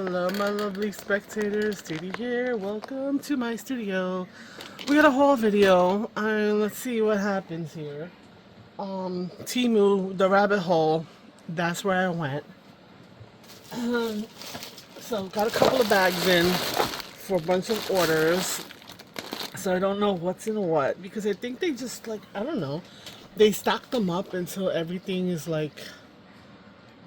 Hello my lovely spectators, Katie here. Welcome to my studio. We got a haul video and let's see what happens here. TEMU, the rabbit hole, that's where I went. So got a couple of bags in for a bunch of orders. So I don't know what's in what because I think they just I don't know. They stock them up until everything is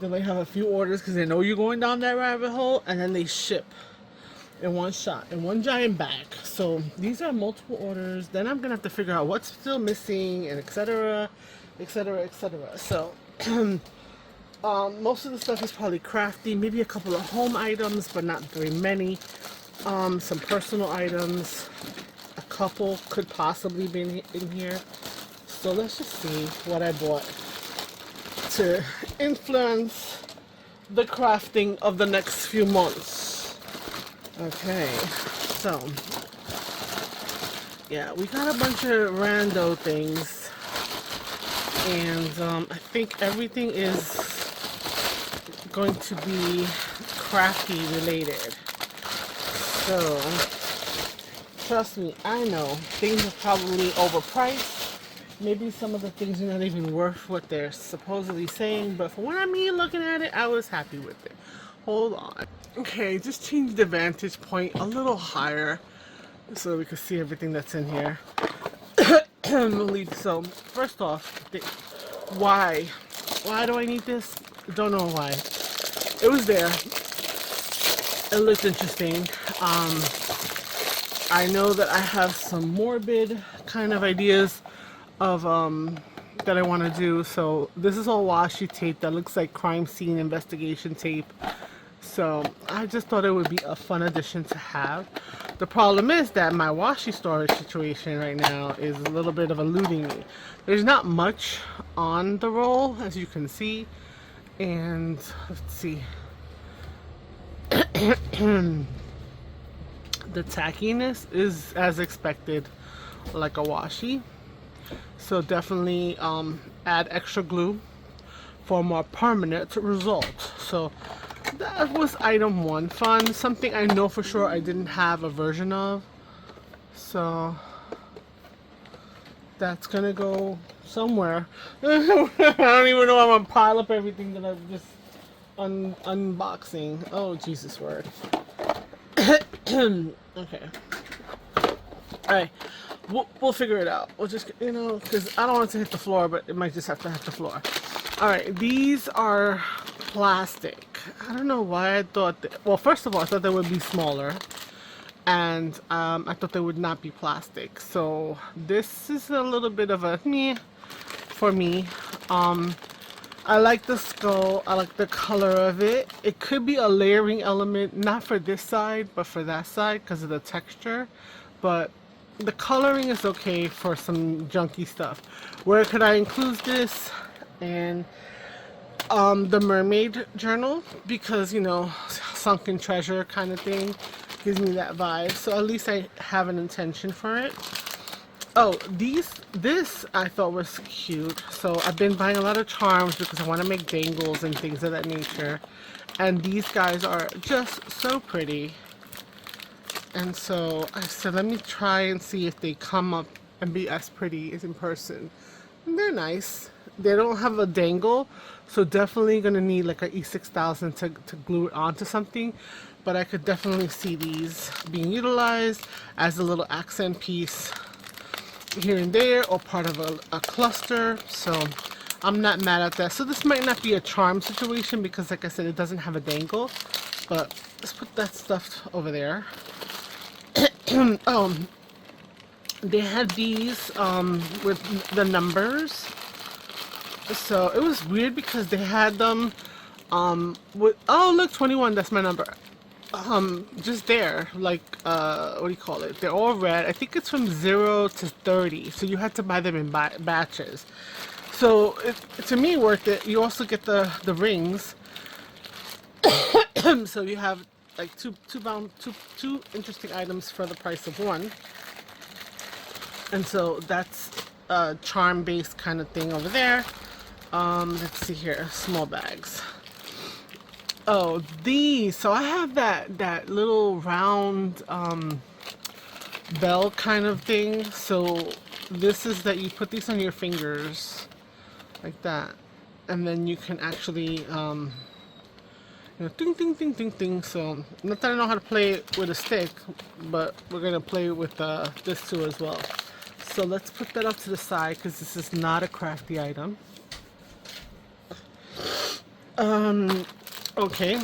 they might have a few orders because they know you're going down that rabbit hole, and then they ship in one shot, in one giant bag. So these are multiple orders. Then I'm gonna have to figure out what's still missing and etc, etc, etc. So most of the stuff is probably crafty, maybe a couple of home items, but not very many. Some personal items, a couple could possibly be in here. So let's just see what I bought to influence the crafting of the next few months. Okay, so yeah, we got a bunch of rando things, and I think everything is going to be crafty related. So trust me, I know things are probably overpriced. Maybe some of the things are not even worth what they're supposedly saying, but from what I mean looking at it, I was happy with it. Hold on. Okay, just change the vantage point a little higher so we can see everything that's in here. So, first off, why? Why do I need this? Don't know why. It was there. It looked interesting. I know that I have some morbid kind of ideas of that I want to do. So this is all washi tape that looks like crime scene investigation tape. So I just thought it would be a fun addition to have. The problem is that my washi storage situation right now is a little bit of eluding me. There's not much on the roll, as you can see, and let's see. The tackiness is as expected, like a washi. So definitely add extra glue for a more permanent result. So that was item one. Fun, something I know for sure I didn't have a version of. So that's gonna go somewhere. I don't even know how I'm gonna pile up everything that I'm just unboxing. Oh Jesus word. Okay. Alright. We'll figure it out. We'll just, because I don't want it to hit the floor, but it might just have to hit the floor. Alright, these are plastic. I don't know why I thought well, first of all, I thought they would be smaller. And I thought they would not be plastic. So this is a little bit of a meh for me. I like the skull. I like the color of it. It could be a layering element, not for this side, but for that side because of the texture. But the coloring is okay for some junky stuff. Where could I include this? And the mermaid journal, because sunken treasure kind of thing gives me that vibe. So at least I have an intention for it. Oh, this I thought was cute. So I've been buying a lot of charms because I want to make dangles and things of that nature. And these guys are just so pretty. And so I said, let me try and see if they come up and be as pretty as in person. And they're nice. They don't have a dangle, so definitely going to need like an E6000 to glue it onto something. But I could definitely see these being utilized as a little accent piece here and there, or part of a cluster. So I'm not mad at that. So this might not be a charm situation because, like I said, it doesn't have a dangle. But let's put that stuff over there. They had these with the numbers. So it was weird because they had them with, oh look, 21, that's my number. Just there, like what do you call it? They're all red. I think it's from 0 to 30. So you had to buy them in batches. So to me, worth it. You also get the rings. So you have like two interesting items for the price of one. And so that's a charm based kind of thing over there. Let's see here, small bags. Oh, these. So I have that little round bell kind of thing. So this is that you put these on your fingers like that, and then you can actually you know, ding ding ding ding ding. So not that I know how to play it with a stick, but we're gonna play with this too as well. So let's put that up to the side because this is not a crafty item. Okay,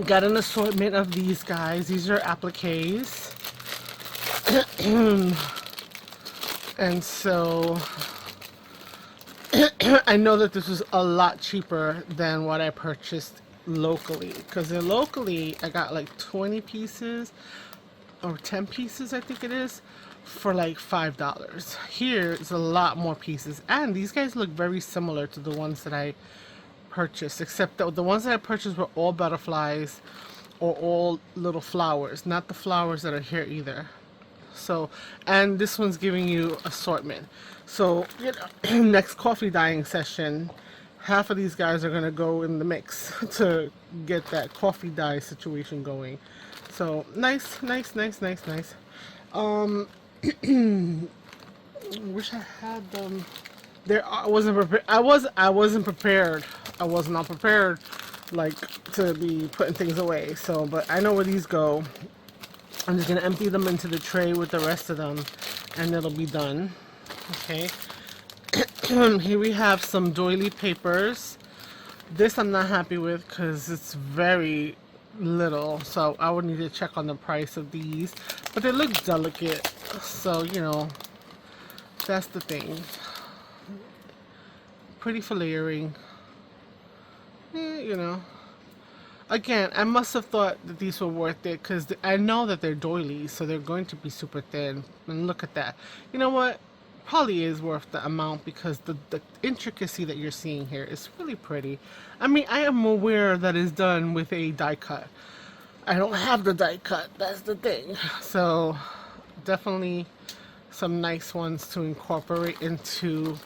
got an assortment of these guys. These are appliques. And so I know that this was a lot cheaper than what I purchased locally, because locally I got like 20 pieces or 10 pieces, I think it is, for like $5. Here is a lot more pieces, and these guys look very similar to the ones that I purchased, except that the ones that I purchased were all butterflies or all little flowers, not the flowers that are here either. So, and this one's giving you assortment. So, you know, next coffee dyeing session, half of these guys are gonna go in the mix to get that coffee dye situation going. So nice, nice, nice, nice, nice. Wish I had them. I wasn't prepared. I wasn't prepared. I was not prepared, like, to be putting things away. So, but I know where these go. I'm just gonna empty them into the tray with the rest of them, and it'll be done. Okay. Here we have some doily papers. This I'm not happy with because it's very little, so I would need to check on the price of these. But they look delicate, so you know, that's the thing. Pretty for layering. You know. Again, I must have thought that these were worth it because I know that they're doilies, so they're going to be super thin. And look at that. You know what? Probably is worth the amount because the intricacy that you're seeing here is really pretty. I mean, I am aware that it's done with a die cut. I don't have the die cut, that's the thing. So definitely some nice ones to incorporate into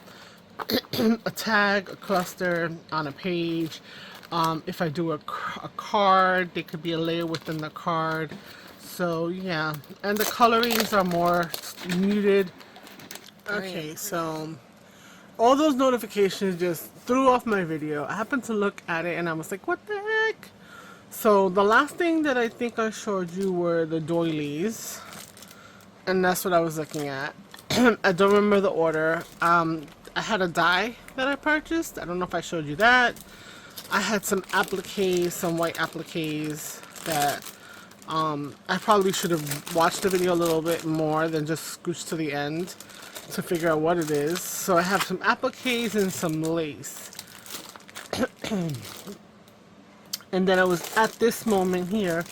a tag, a cluster, on a page. If I do a card, they could be a layer within the card. So yeah, and the colorings are more muted. Okay, so all those notifications just threw off my video. I happened to look at it and I was like, what the heck? So the last thing that I think I showed you were the doilies, and that's what I was looking at. I don't remember the order. I had a die that I purchased. I don't know if I showed you that. I had some appliques, some white appliques that I probably should have watched the video a little bit more than just scooch to the end to figure out what it is. So I have some appliques and some lace. And then I was at this moment here,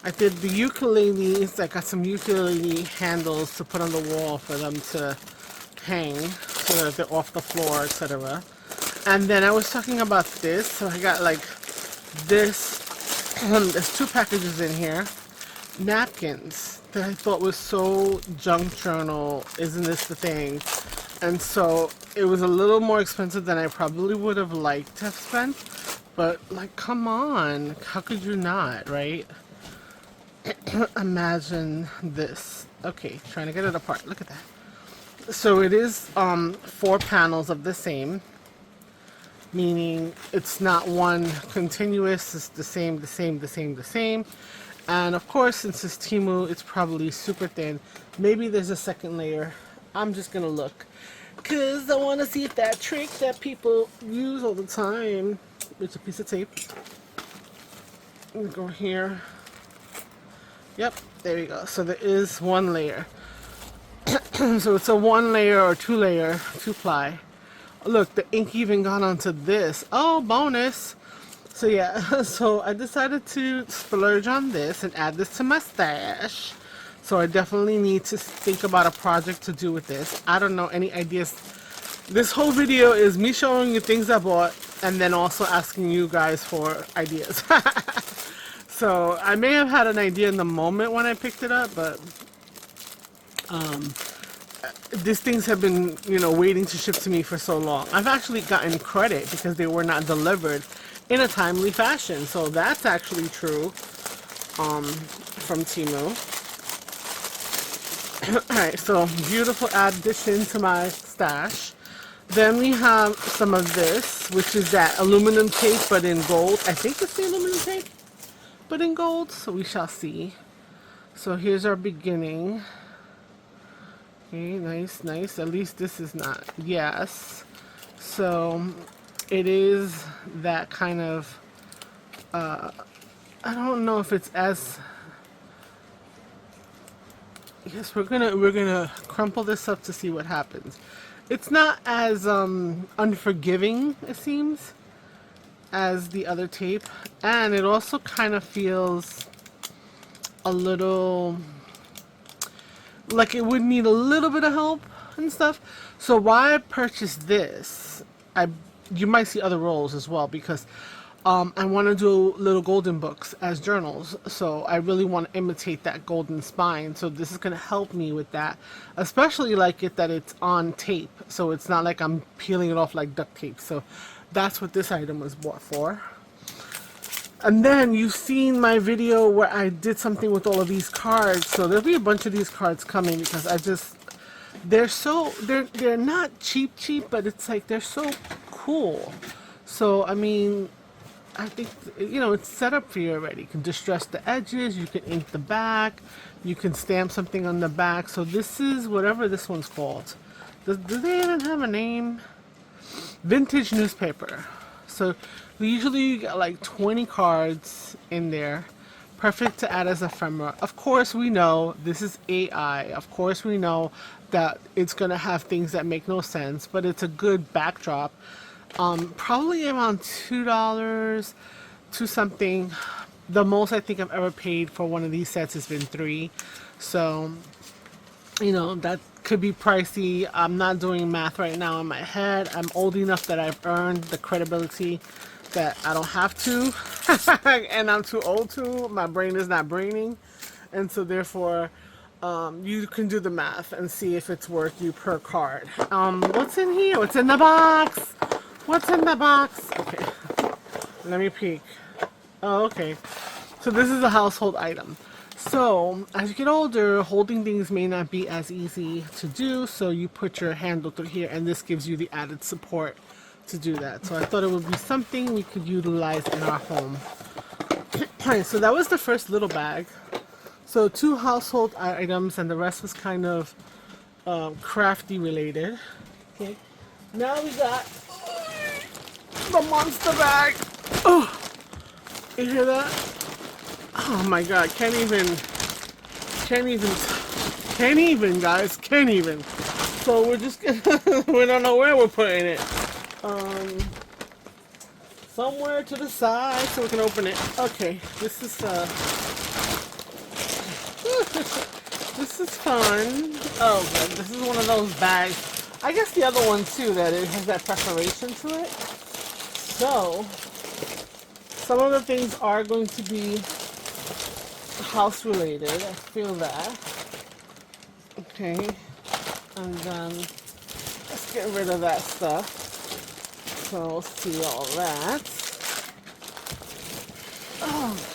I did the ukuleles. I got some ukulele handles to put on the wall for them to hang so that they're off the floor, etc. And then I was talking about this, so I got like this, there's 2 packages in here, napkins that I thought was so junk journal, isn't this the thing? And so it was a little more expensive than I probably would have liked to have spent, but like, come on, how could you not, right? Imagine this. Okay, trying to get it apart, look at that. So it is 4 panels of the same, meaning it's not one continuous, it's the same, the same, the same, the same. And of course, since it's TEMU, it's probably super thin. Maybe there's a second layer. I'm just gonna look, because I want to see if that trick that people use all the time, it's a piece of tape. Let me go here. Yep, there you go. So there is 1 layer. So it's a 1 layer or 2 layer, 2-ply. Look, the ink even got onto this. Oh, bonus. So yeah, so I decided to splurge on this and add this to my stash. So I definitely need to think about a project to do with this. I don't know any ideas. This whole video is me showing you things I bought and then also asking you guys for ideas. So I may have had an idea in the moment when I picked it up, but these things have been, you know, waiting to ship to me for so long. I've actually gotten credit because they were not delivered, in a timely fashion. So that's actually true from Temu. Alright, so beautiful addition to my stash. Then we have some of this, which is that aluminum tape but in gold. I think it's the aluminum tape but in gold, so we shall see. So here's our beginning. Okay, nice, nice. At least this is not. Yes. So it is that kind of, I don't know if it's as, yes, we're gonna crumple this up to see what happens. It's not as unforgiving, it seems, as the other tape, and it also kind of feels a little like it would need a little bit of help and stuff. So why I purchased this, you might see other rolls as well, because I want to do little golden books as journals, so I really want to imitate that golden spine. So this is going to help me with that, especially like it that it's on tape, so it's not like I'm peeling it off like duct tape. So that's what this item was bought for. And then you've seen my video where I did something with all of these cards, so there'll be a bunch of these cards coming, because they're not cheap, but it's like they're so cool. So I mean, I think, you know, it's set up for you already. You can distress the edges, you can ink the back, you can stamp something on the back. So this is whatever this one's called. Do they even have a name? Vintage newspaper. So usually you get like 20 cards in there. Perfect to add as ephemera. Of course we know this is AI. Of course we know that it's going to have things that make no sense, but it's a good backdrop. Probably around $2 to something. The most I think I've ever paid for one of these sets has been $3. So, you know, that could be pricey. I'm not doing math right now in my head. I'm old enough that I've earned the credibility that I don't have to. And I'm too old to. My brain is not braining. And so therefore, you can do the math and see if it's worth you per card. What's in here? What's in the box? What's in the box? Okay, let me peek. Oh, okay. So this is a household item. So as you get older, holding things may not be as easy to do. So you put your handle through here, and this gives you the added support to do that. So I thought it would be something we could utilize in our home. Alright, so that was the first little bag. So 2 household items, and the rest was kind of crafty related. Okay. Now we got the monster bag. Oh, you hear that? Oh my god, can't even guys, can't even. So we're just gonna, we don't know where we're putting it. Somewhere to the side so we can open it. Okay, this is this is fun. Oh god, this is one of those bags. I guess the other one too, that it has that perforation to it. So some of the things are going to be house related. I feel that. Okay. And then let's get rid of that stuff. So we'll see all that.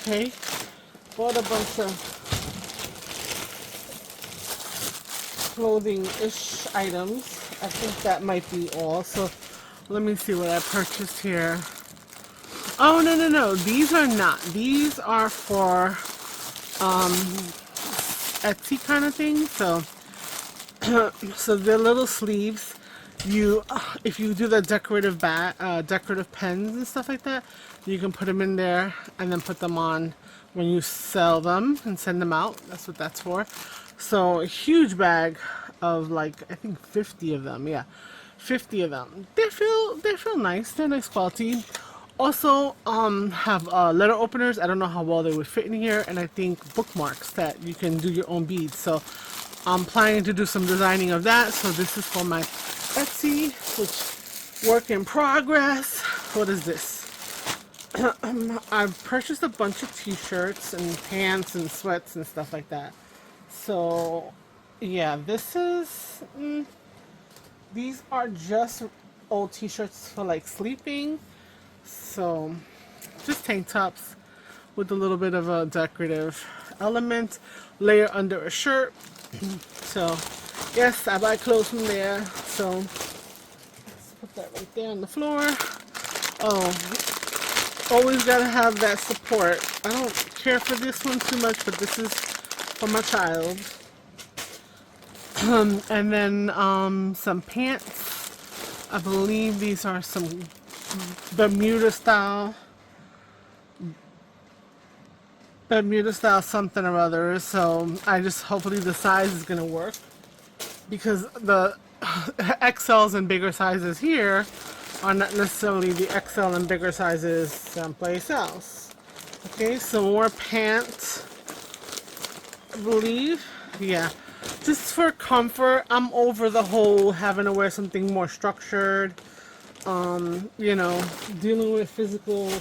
Okay. Bought a bunch of clothing-ish items. I think that might be all. So let me see what I purchased here. Oh, no. These are not. These are for Etsy kind of thing. So so they're little sleeves. If you do the decorative decorative pens and stuff like that, you can put them in there and then put them on when you sell them and send them out. That's what that's for. So a huge bag of, like, I think 50 of them. Yeah, 50 of them. They feel nice. They're nice quality. Also have letter openers. I don't know how well they would fit in here, and I think bookmarks that you can do your own beads. So I'm planning to do some designing of that. So this is for my Etsy, which work in progress. What is this? I've purchased a bunch of t-shirts and pants and sweats and stuff like that. So yeah, this is these are just old t-shirts for like sleeping. So just tank tops with a little bit of a decorative element. Layer under a shirt. So, yes, I buy clothes from there. So, let's put that right there on the floor. Oh, always gotta have that support. I don't care for this one too much, but this is for my child. And then some pants. I believe these are some Bermuda style something or other. So I just, hopefully the size is gonna work, because the XLs and bigger sizes here are not necessarily the XL and bigger sizes someplace else. Okay, so more pants, I believe. Yeah, just for comfort. I'm over the whole having to wear something more structured. You know, dealing with physical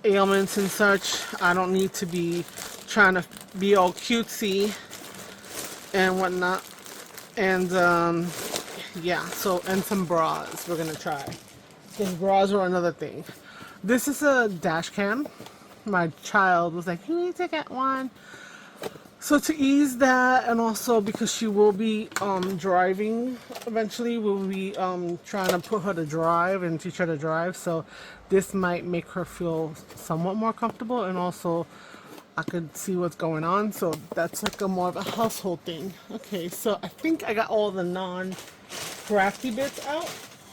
ailments and such. I don't need to be trying to be all cutesy and whatnot. And yeah, so, and some bras we're gonna try, because bras are another thing. This is a dash cam. My child was like, you need to get one. So to ease that, and also because she will be driving eventually, we'll be trying to put her to drive and teach her to drive. So this might make her feel somewhat more comfortable, and also I could see what's going on. So that's like a more of a household thing. Okay, so I think I got all the non-crafty bits out,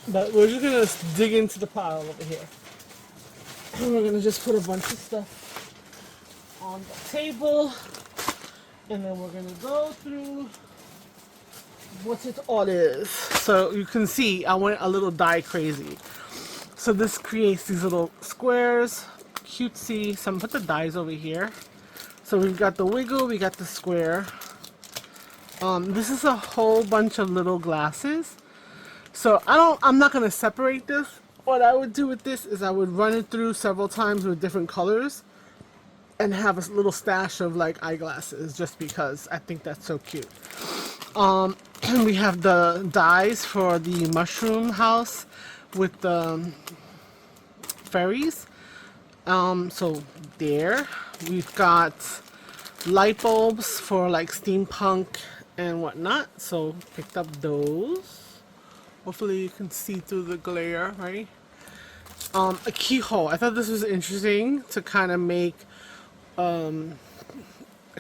but we're just gonna dig into the pile over here. And we're gonna just put a bunch of stuff on the table. And then we're gonna go through what it all is. So you can see I went a little die crazy. So this creates these little squares, cutesy. So I'm gonna put the dies over here. So we've got the wiggle, we got the square. This is a whole bunch of little glasses. So I'm not gonna separate this. What I would do with this is I would run it through several times with different colors, and have a little stash of like eyeglasses, just because I think that's so cute. We have the dies for the mushroom house with the fairies. So there, we've got light bulbs for like steampunk and whatnot. So picked up those. Hopefully you can see through the glare, right? A keyhole. I thought this was interesting to kind of make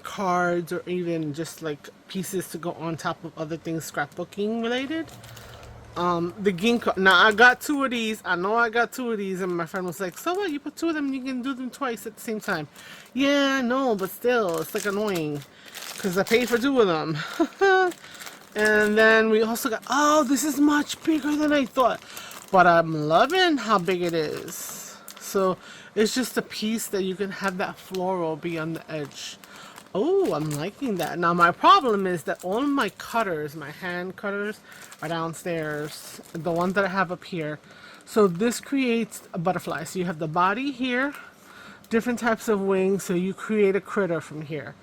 cards, or even just like pieces to go on top of other things scrapbooking related. The ginkgo. Now I got two of these. I know I got two of these, and my friend was like, so what, you put two of them and you can do them twice at the same time. Yeah, no, but still, it's like annoying because I paid for two of them. And then we also got, oh, this is much bigger than I thought, but I'm loving how big it is. So it's just a piece that you can have that floral be on the edge. Oh, I'm liking that. Now my problem is that all of my cutters, my hand cutters, are downstairs. The ones that I have up here. So this creates a butterfly. So you have the body here, different types of wings. So you create a critter from here.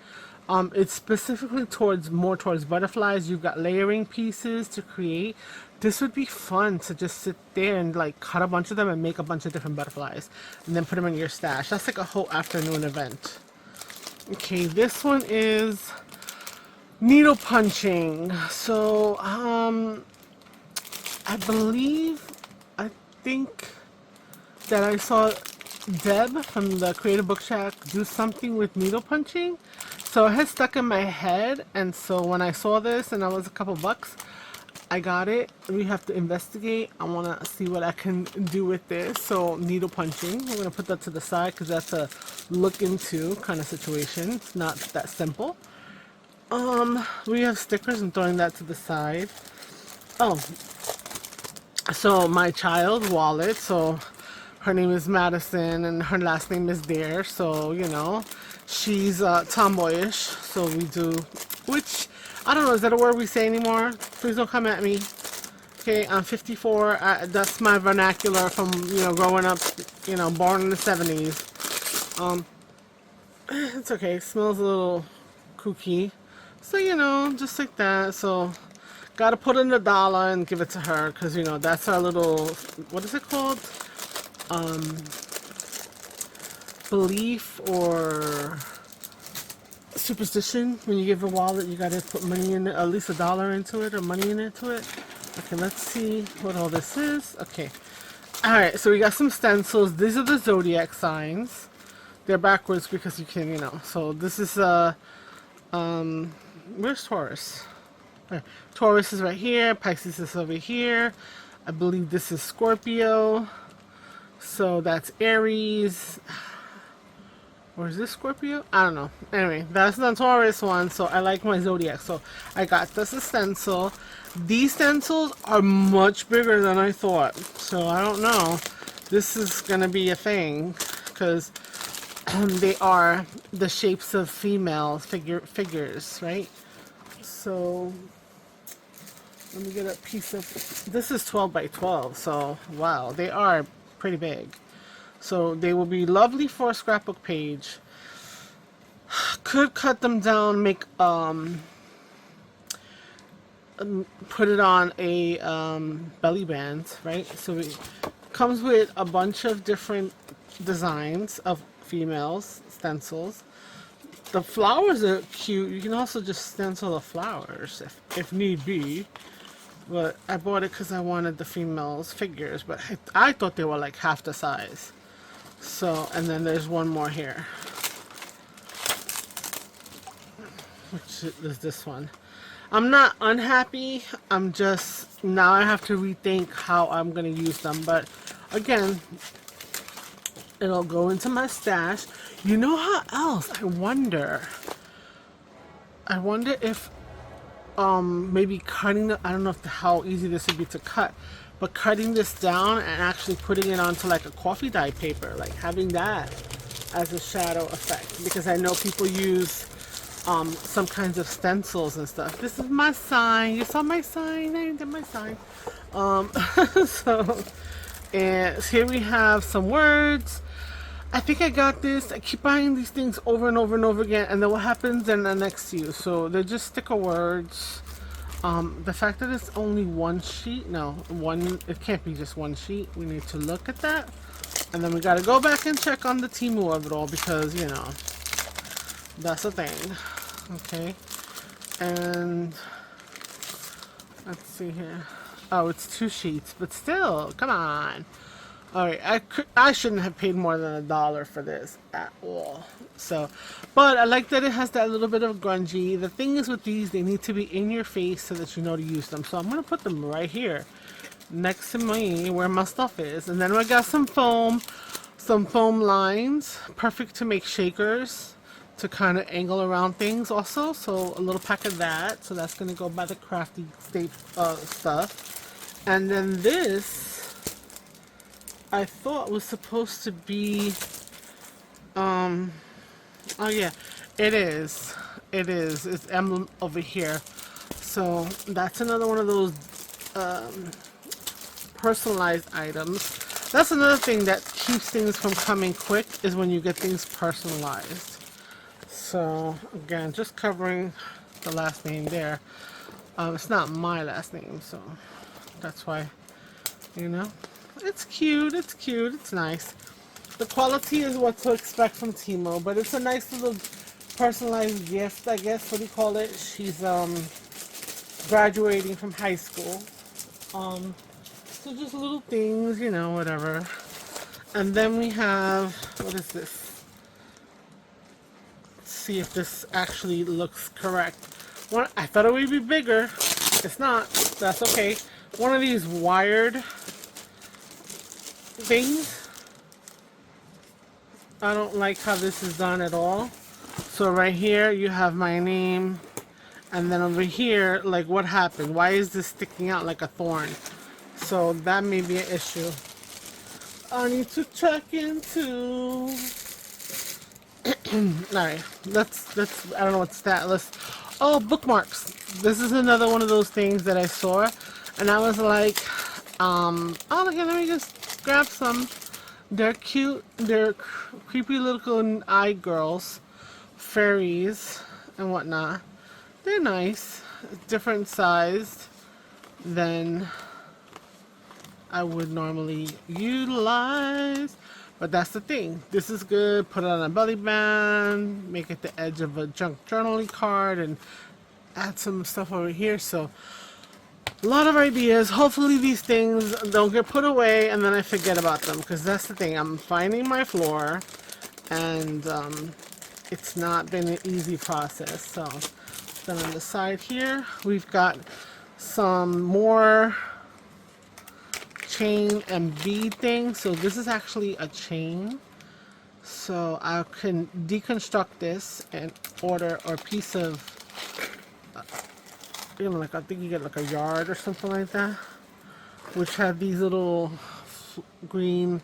It's specifically more towards butterflies. You've got layering pieces to create. This would be fun to just sit there and like cut a bunch of them and make a bunch of different butterflies and then put them in your stash. That's like a whole afternoon event. Okay, this one is needle punching. So I think that I saw Deb from the Creative Book Shack do something with needle punching. So it has stuck in my head, and so when I saw this and it was a couple bucks, I got it. We have to investigate. I want to see what I can do with this. So needle punching, I'm going to put that to the side because that's a look into kind of situation. It's not that simple. We have stickers. I'm throwing that to the side. Oh, so my child wallet. So her name is Madison and her last name is Dare. So, you know, she's tomboyish. So we do, which, I don't know, is that a word we say anymore? Please don't come at me. Okay, I'm 54. That's my vernacular from, you know, growing up, you know, born in the 70s. It's okay. It smells a little kooky. So, you know, just like that. So, gotta put in $1 and give it to her because, you know, that's our little, what is it called? belief or superstition. When you give a wallet, you gotta put money in it, at least $1 into it or money into it. Okay, let's see what all this is. Okay. Alright, so we got some stencils. These are the zodiac signs. They're backwards because you can, you know. So this is where's Taurus? Taurus is right here. Pisces is over here. I believe this is Scorpio. So that's Aries. Or is this Scorpio? I don't know. Anyway, that's the Taurus one. So I like my zodiac. So I got this stencil. These stencils are much bigger than I thought. So I don't know. This is going to be a thing. Because they are the shapes of female figures, right? So let me get a piece of... This is 12 by 12. So wow, they are pretty big. So they will be lovely for a scrapbook page. Could cut them down, make put it on a belly band, right? So it comes with a bunch of different designs of females stencils. The flowers are cute. You can also just stencil the flowers if need be. But I bought it because I wanted the females figures, but I thought they were like half the size. So, and then there's one more here, which is this one. I'm not unhappy. I'm just, now I have to rethink how I'm going to use them. But again, it'll go into my stash. You know how else? I wonder if maybe cutting the, I don't know if how easy this would be to cut, but cutting this down and actually putting it onto like a coffee dye paper, like having that as a shadow effect, because I know people use some kinds of stencils and stuff. This is my sign. You saw my sign. I did my sign. So, and here we have some words. I think I got this. I keep buying these things over and over and over again, and then what happens in the next to you? So they're just sticker words. The fact that it's only one sheet, no, one, it can't be just one sheet. We need to look at that. And then we got to go back and check on the TEMU of it all, because, you know, that's a thing. Okay. And let's see here. Oh, it's 2 sheets, but still, come on. Alright, I shouldn't have paid more than $1 for this at all. So, but I like that it has that little bit of grungy. The thing is with these, they need to be in your face so that you know to use them. So I'm going to put them right here next to me where my stuff is. And then I got some foam lines, perfect to make shakers to kind of angle around things also. So a little pack of that. So that's going to go by the Crafty stuff. And then this, I thought was supposed to be, oh yeah, it is. It's emblem over here. So that's another one of those personalized items. That's another thing that keeps things from coming quick, is when you get things personalized. So again, just covering the last name there. It's not my last name, so that's why, you know. It's cute, it's nice. The quality is what to expect from TEMU, but it's a nice little personalized gift, I guess. What do you call it? She's graduating from high school. So just little things, you know, whatever. And then we have, what is this? Let's see if this actually looks correct. I thought it would be bigger. It's not. That's okay. One of these wired things. I don't like how this is done at all. So right here you have my name, and then over here, like, what happened? Why is this sticking out like a thorn? So that may be an issue I need to check into. Alright, let's I don't know what's that. Oh, bookmarks. This is another one of those things that I saw, and I was like, oh, okay, let me just grab some. They're cute. They're creepy little eye girls, fairies, and whatnot. They're nice. Different sized than I would normally utilize. But that's the thing. This is good. Put it on a belly band, make it the edge of a junk journaling card, and add some stuff over here. So a lot of ideas. Hopefully these things don't get put away and then I forget about them, because that's the thing. I'm finding my floor, and it's not been an easy process. So then on the side here, we've got some more chain and bead things. So this is actually a chain. So I can deconstruct this and order a piece of, you know, like I think you get like a yard or something like that, which have these little green.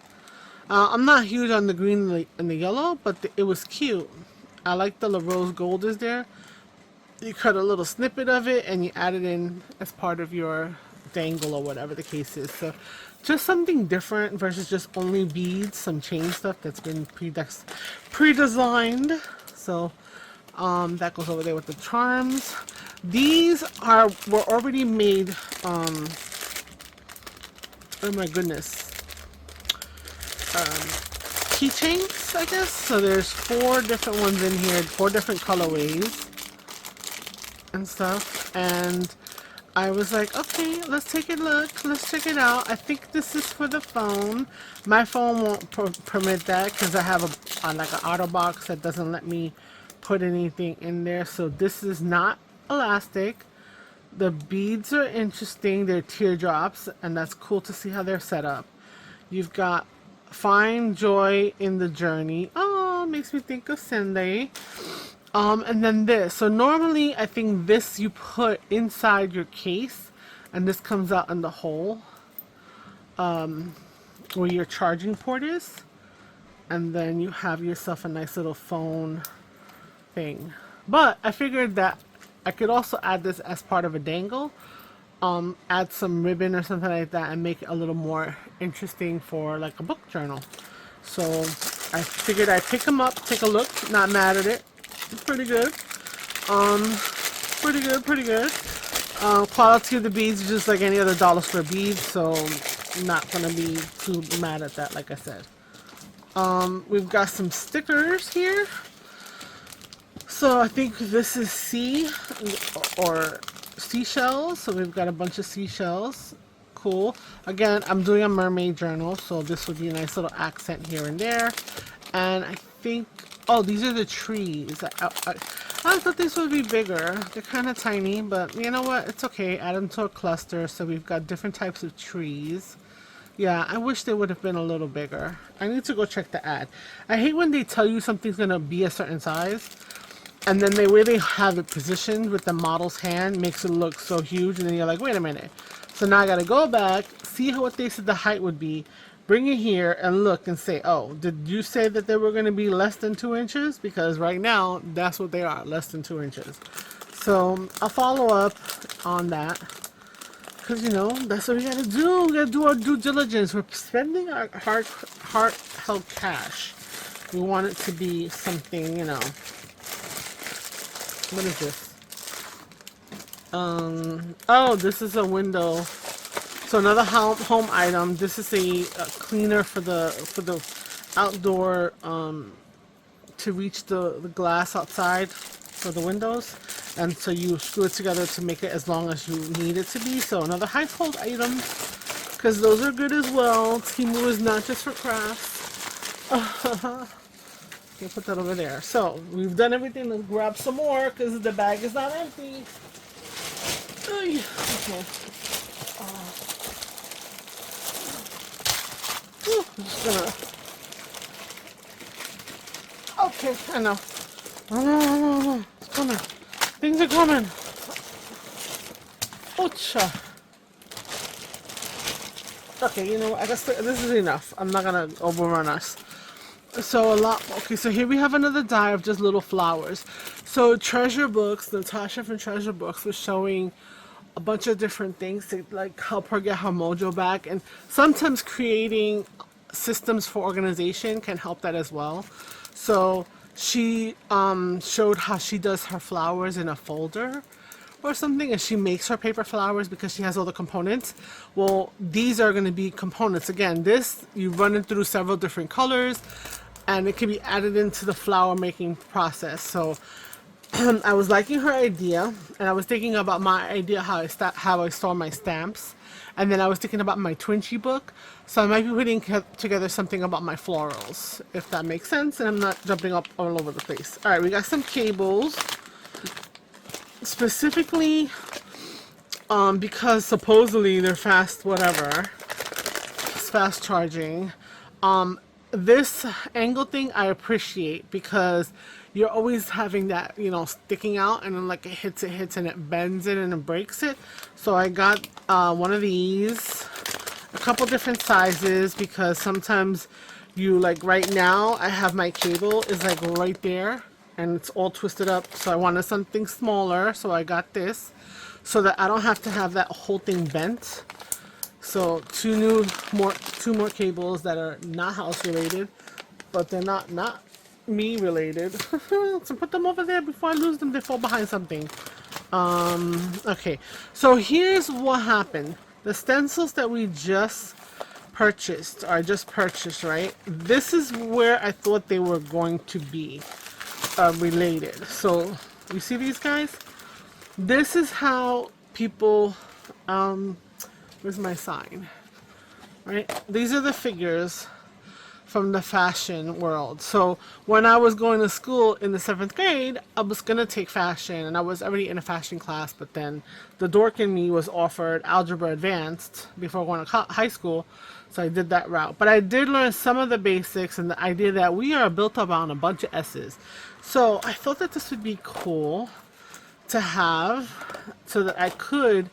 I'm not huge on the green and the yellow, but it was cute. I like the rose gold is there. You cut a little snippet of it and you add it in as part of your dangle or whatever the case is. So just something different versus just only beads, some chain stuff that's been pre-designed. So that goes over there with the charms. These were already made, oh my goodness, keychains, I guess. So there's 4 different ones in here, 4 different colorways and stuff, and I was like, okay, let's take a look, let's check it out. I think this is for the phone. My phone won't permit that because I have like an auto box that doesn't let me put anything in there. So this is not elastic. The beads are interesting. They're teardrops, and that's cool to see how they're set up. You've got find joy in the journey. Oh, makes me think of Sunday. And then this. So normally I think this you put inside your case, and this comes out in the hole where your charging port is, and then you have yourself a nice little phone thing. But I figured that I could also add this as part of a dangle, add some ribbon or something like that, and make it a little more interesting for like a book journal. So I figured I'd pick them up, take a look. Not mad at it. It's pretty good. Pretty good. Quality of the beads is just like any other dollar store beads, so I'm not gonna be too mad at that, like I said. We've got some stickers here. So I think this is sea or seashells. So we've got a bunch of seashells. Cool. Again, I'm doing a mermaid journal, so this would be a nice little accent here and there. And I think, oh, these are the trees. I thought these would be bigger. They're kind of tiny, but you know what? It's okay. Add them to a cluster, so we've got different types of trees. Yeah, I wish they would have been a little bigger. I need to go check the ad. I hate when they tell you something's going to be a certain size, and then the way they have it positioned with the model's hand makes it look so huge, and then you're like, wait a minute. So now I got to go back, see what they said the height would be, bring it here, and look and say, oh, did you say that they were going to be less than 2 inches? Because right now, that's what they are, less than 2 inches. So I'll follow up on that. Because, you know, that's what we got to do. We got to do our due diligence. We're spending our heart-held cash. We want it to be something, you know. What is this? Oh, this is a window. So another home item. This is a cleaner for the outdoor to reach the glass outside for the windows, and so you screw it together to make it as long as you need it to be. So another household item, because those are good as well. TEMU is not just for crafts. Okay, put that over there. So we've done everything. Let's grab some more because the bag is not empty. Okay. I'm just gonna. Okay, I know. No. It's coming. Things are coming. Ocha. Okay, you know what? I guess this is enough. I'm not gonna overrun us. So okay, so here we have another die of just little flowers. So Treasure Books, Natasha from Treasure Books was showing a bunch of different things to like help her get her mojo back, and sometimes creating systems for organization can help that as well. So she showed how she does her flowers in a folder or something, and she makes her paper flowers because she has all the components. Well, these are going to be components. Again, this, you run it through several different colors, and it can be added into the flower making process. So I was liking her idea, and I was thinking about my idea how I store my stamps, and then I was thinking about my Twinchy book. So I might be putting together something about my florals, if that makes sense, and I'm not jumping up all over the place. All right, we got some cables, specifically because supposedly they're fast, whatever, it's fast charging. This angle thing I appreciate because you're always having that, you know, sticking out, and then like it hits, and it bends it and it breaks it. So I got one of these, a couple different sizes, because sometimes you, like right now I have my cable is like right there and it's all twisted up, so I wanted something smaller, so I got this so that I don't have to have that whole thing bent. So two more cables that are not house related, but they're not me related. So put them over there before I lose them. They fall behind something. Okay, so here's what happened. The stencils that we just purchased, right? This is where I thought they were going to be related. So you see these guys? This is how people, where's my sign? Right? These are the figures from the fashion world. So when I was going to school in the 7th grade, I was going to take fashion, and I was already in a fashion class, but then the dork in me was offered algebra advanced before going to high school, so I did that route. But I did learn some of the basics and the idea that we are built up on a bunch of S's. So I thought that this would be cool to have, so that I could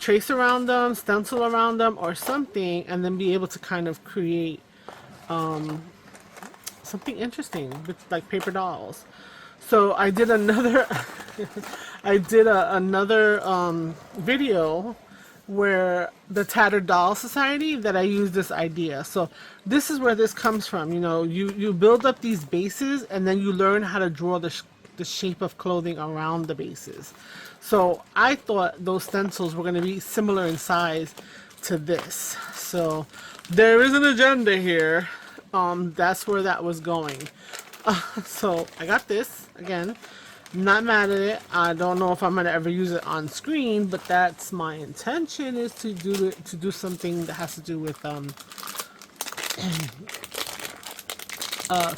trace around them, stencil around them or something, and then be able to kind of create something interesting with like paper dolls. So I did another another video where the TheTatteredDollSociety, that I use this idea. So this is where this comes from. You know, you build up these bases, and then you learn how to draw the shape of clothing around the bases. So I thought those stencils were going to be similar in size to this. So there is an agenda here. That's where that was going. So I got this again. Not mad at it. I don't know if I'm gonna ever use it on screen, but that's my intention, is to do something that has to do with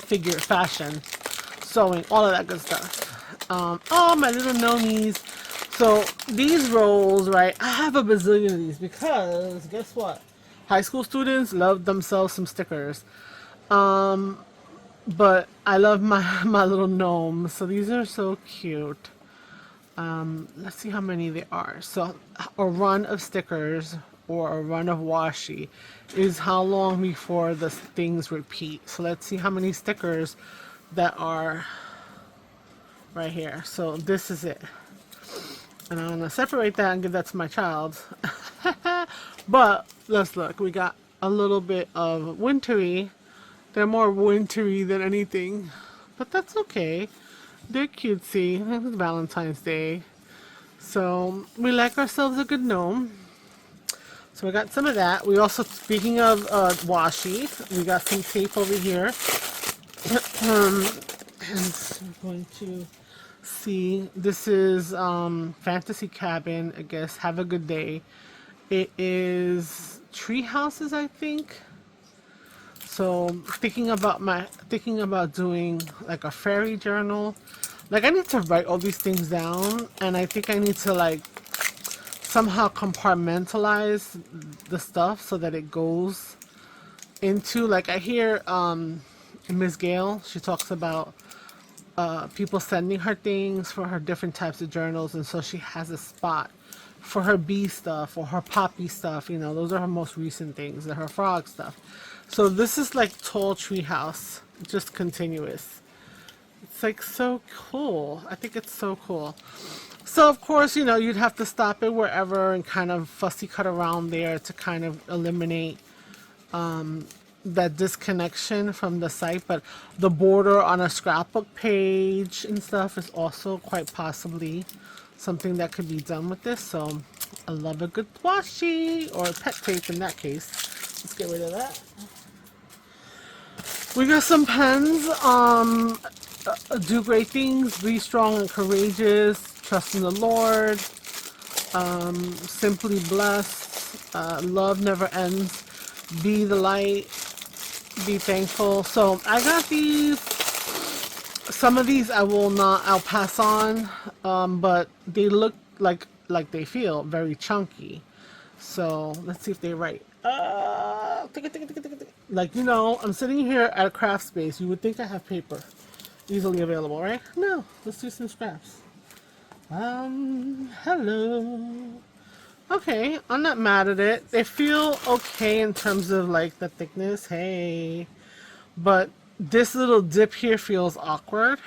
figure fashion, sewing, all of that good stuff. Oh, my little gnomies. So these rolls, right? I have a bazillion of these because guess what? High school students love themselves some stickers. But I love my little gnomes. So these are so cute. Let's see how many there are. So a run of stickers or a run of washi is how long before the things repeat. So let's see how many stickers that are right here. So this is it. And I'm going to separate that and give that to my child. But let's look. We got a little bit of wintry. They're more wintry than anything. But that's okay. They're cutesy. It's Valentine's Day. So we like ourselves a good gnome. So we got some of that. We also, speaking of washi, we got some tape over here. And we're going to see, this is Fantasy Cabin, I guess. Have a good day. It is tree houses, I think. So thinking about doing like a fairy journal. Like I need to write all these things down, and I think I need to like somehow compartmentalize the stuff so that it goes into, like, I hear Ms. Gale, she talks about people sending her things for her different types of journals, and so she has a spot for her bee stuff or her poppy stuff. You know, those are her most recent things, and her frog stuff. So this is like tall treehouse, just continuous. It's like so cool. I think it's so cool. So of course, you know, you'd have to stop it wherever and kind of fussy cut around there to kind of eliminate that disconnection from the site. But the border on a scrapbook page and stuff is also quite possibly something that could be done with this. So I love a good washi, or pet tape in that case. Let's get rid of that. We got some pens. Do great things, be strong and courageous, trust in the Lord, simply blessed, love never ends, be the light, be thankful. So I got these. Some of these I'll pass on, but they look like they feel very chunky. So let's see if they write. Like, you know, I'm sitting here at a craft space. You would think I have paper easily available, right? No, let's do some scraps. Hello. Okay, I'm not mad at it. They feel okay in terms of like the thickness. Hey, but this little dip here feels awkward.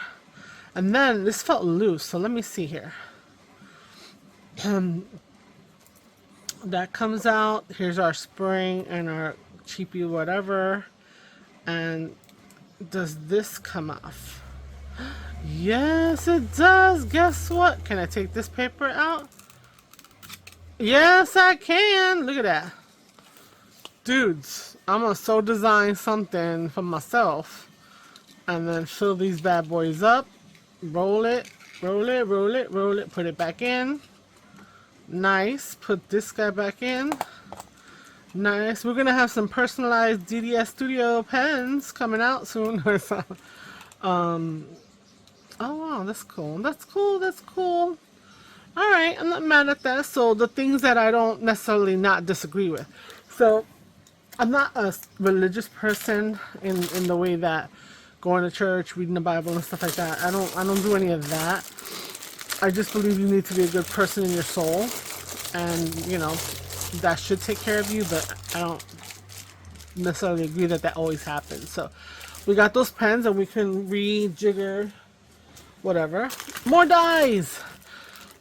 And then this felt loose, so let me see here. That comes out. Here's our spring and our cheapy whatever. And does this come off? Yes, it does. Guess what? Can I take this paper out? Yes, I can. Look at that. Dudes, I'm gonna so design something for myself and then fill these bad boys up. Roll it, roll it, roll it, roll it. Put it back in. Nice. Put this guy back in. Nice. We're gonna have some personalized DDS Studio pens coming out soon. Oh wow, that's cool. That's cool. That's cool. All right, I'm not mad at that. So the things that I don't necessarily not disagree with. So I'm not a religious person in the way that going to church, reading the Bible and stuff like that. I don't do any of that. I just believe you need to be a good person in your soul, and you know that should take care of you. But I don't necessarily agree that that always happens. So we got those pens, and we can rejigger whatever. More dies.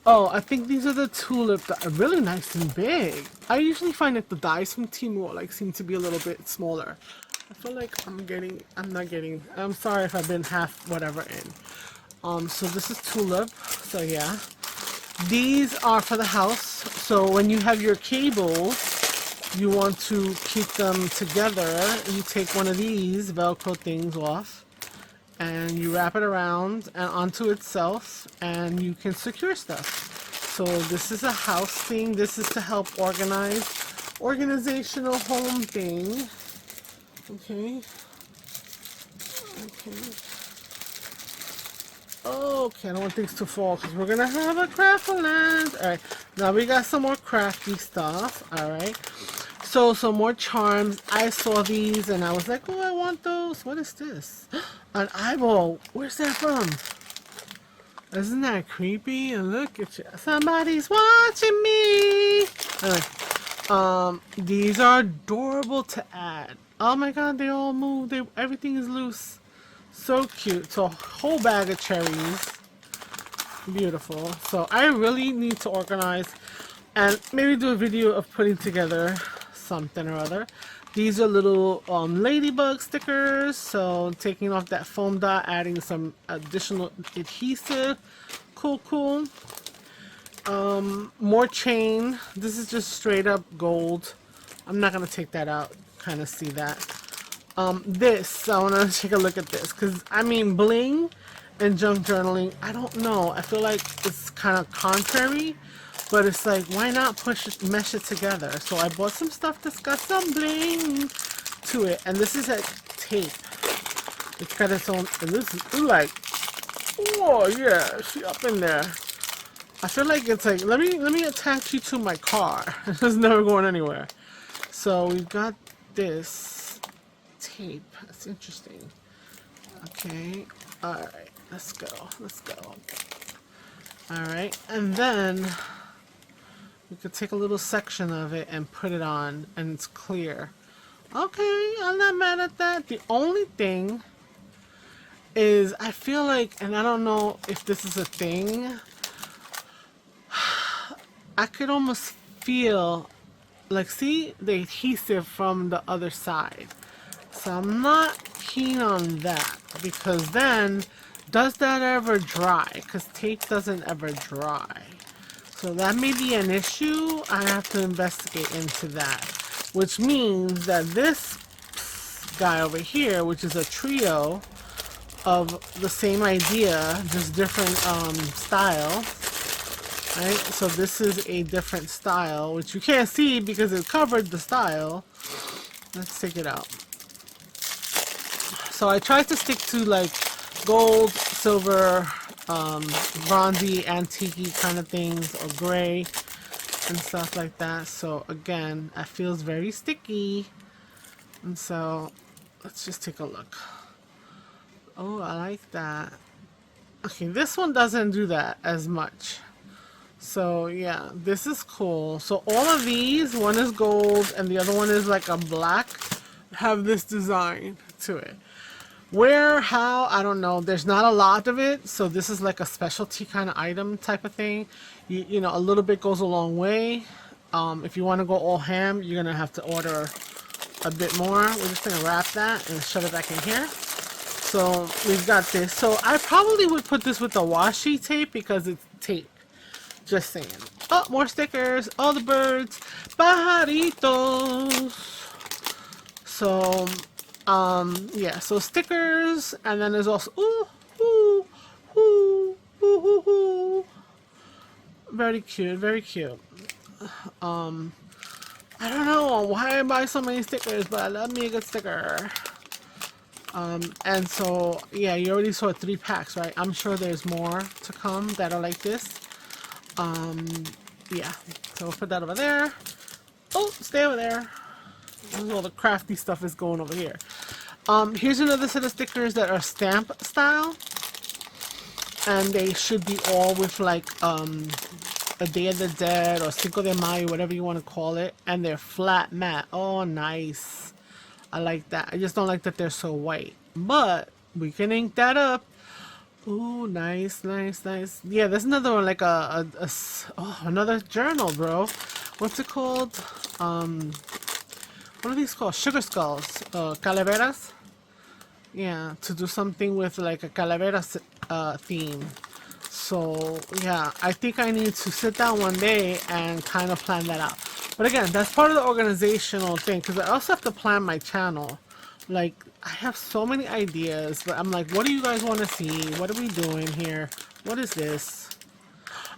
Oh, I think these are the tulip that are really nice and big. I usually find that the dies from TEMU like seem to be a little bit smaller. I feel like I'm sorry if I've been half whatever in. So this is tulip. So yeah. These are for the house. So when you have your cables, you want to keep them together. You take one of these Velcro things off, and you wrap it around and onto itself, and you can secure stuff. So this is a house thing. This is to help organize. Organizational home thing. Okay. Okay, I don't want things to fall because we're gonna have a craft land. Alright, now we got some more crafty stuff. Alright. So some more charms. I saw these and I was like, oh, I want those. What is this? An eyeball. Where's that from? Isn't that creepy? And look at you. Somebody's watching me. Anyway, these are adorable to add. Oh my god, they all move. Everything is loose. So cute. So a whole bag of cherries. Beautiful. So I really need to organize and maybe do a video of putting together something or other. These are little ladybug stickers. So taking off that foam dot, adding some additional adhesive. Cool, cool. More chain. This is just straight up gold. I'm not gonna take that out. Kind of see that. This, I want to take a look at this because I mean bling and junk journaling, I don't know, I feel like it's kind of contrary, but it's like, why not mesh it together? So I bought some stuff that's got some bling to it, and this is a tape. It's got its own, and this is like, oh yeah, she up in there. I feel like it's like, let me attach you to my car. It's never going anywhere. So we've got this tape. That's interesting. Okay. Alright. Let's go. Let's go. Alright. And then we could take a little section of it and put it on, and it's clear. Okay. I'm not mad at that. The only thing is I feel like, and I don't know if this is a thing, I could almost feel like, see the adhesive from the other side. So I'm not keen on that, because then does that ever dry? Because tape doesn't ever dry. So that may be an issue. I have to investigate into that. Which means that this guy over here, which is a trio of the same idea, just different style. Right? So this is a different style, which you can't see because it covered the style. Let's take it out. So I tried to stick to like gold, silver, bronzy, antique kind of things, or gray and stuff like that. So again, that feels very sticky. And so let's just take a look. Oh, I like that. Okay, this one doesn't do that as much. So yeah, this is cool. So all of these, one is gold and the other one is like a black, have this design to it. Where, how, I don't know. There's not a lot of it, so this is like a specialty kind of item type of thing. You know, a little bit goes a long way. If you want to go all ham, you're gonna have to order a bit more. We're just gonna wrap that and shove it back in here. So we've got this. So I probably would put this with the washi tape because it's tape. Just saying. Oh, more stickers. All the birds. Pajaritos. So yeah, so stickers, and then there's also very cute, very cute. I don't know why I buy so many stickers, but I love me a good sticker. And so yeah, you already saw 3 packs, right? I'm sure there's more to come that are like this. Yeah, so we'll put that over there. Oh, stay over there. All the crafty stuff is going over here. Here's another set of stickers that are stamp style, and they should be all with like a Day of the Dead or Cinco de Mayo, whatever you want to call it, and they're flat matte. Oh, nice. I like that. I just don't like that they're so white, but we can ink that up. Ooh, nice, nice, nice. Yeah, there's another one, like another journal, bro. What's it called? What are these called? Sugar skulls, calaveras. Yeah, to do something with like a calavera theme. So yeah, I think I need to sit down one day and kind of plan that out. But again, that's part of the organizational thing, because I also have to plan my channel. Like, I have so many ideas, but I'm like, what do you guys want to see? What are we doing here? What is this?